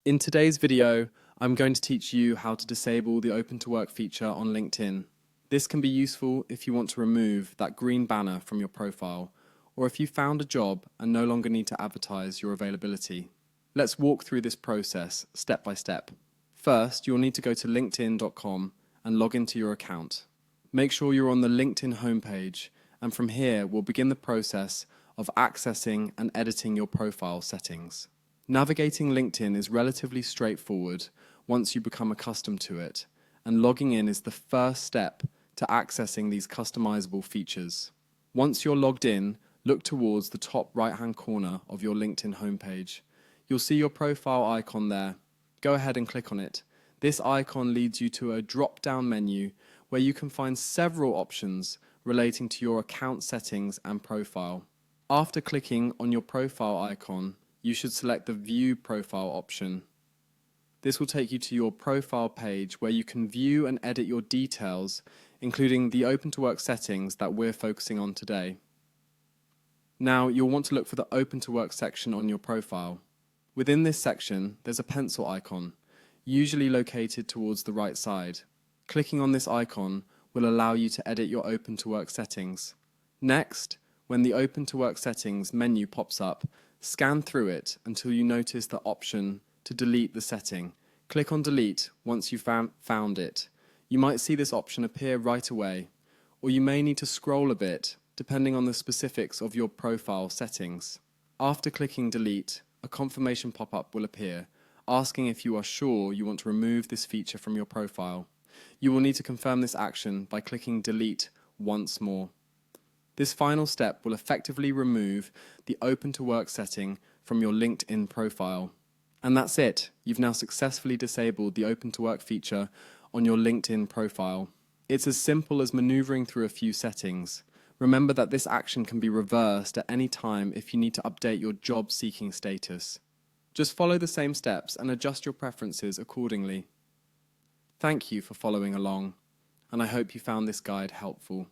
In today's video, I'm going to teach you how to disable the Open to Work feature on LinkedIn. This can be useful if you want to remove that green banner from your profile, or if you found a job and no longer need to advertise your availability. Let's walk through this process step by step. First, you'll need to go to linkedin.com and log into your account. Make sure you're on the LinkedIn homepage, and from here we'll begin the process of accessing and editing your profile settings. Navigating LinkedIn is relatively straightforward once you become accustomed to it, and logging in is the first step to accessing these customizable features. Once you're logged in, look towards the top right-hand corner of your LinkedIn homepage. You'll see your profile icon there. Go ahead and click on it. This icon leads you to a drop-down menu where you can find several options relating to your account settings and profile. After clicking on your profile icon, you should select the View Profile option. This will take you to your profile page where you can view and edit your details, including the Open to Work settings that we're focusing on today. Now, you'll want to look for the Open to Work section on your profile. Within this section, there's a pencil icon, usually located towards the right side. Clicking on this icon will allow you to edit your Open to Work settings. Next, when the Open to Work settings menu pops up, scan through it until you notice the option to delete the setting. Click on Delete once you've found it. You might see this option appear right away, or you may need to scroll a bit depending on the specifics of your profile settings. After clicking Delete, a confirmation pop-up will appear, asking if you are sure you want to remove this feature from your profile. You will need to confirm this action by clicking Delete once more. This final step will effectively remove the Open to Work setting from your LinkedIn profile. And that's it. You've now successfully disabled the Open to Work feature on your LinkedIn profile. It's as simple as maneuvering through a few settings. Remember that this action can be reversed at any time if you need to update your job seeking status. Just follow the same steps and adjust your preferences accordingly. Thank you for following along, and I hope you found this guide helpful.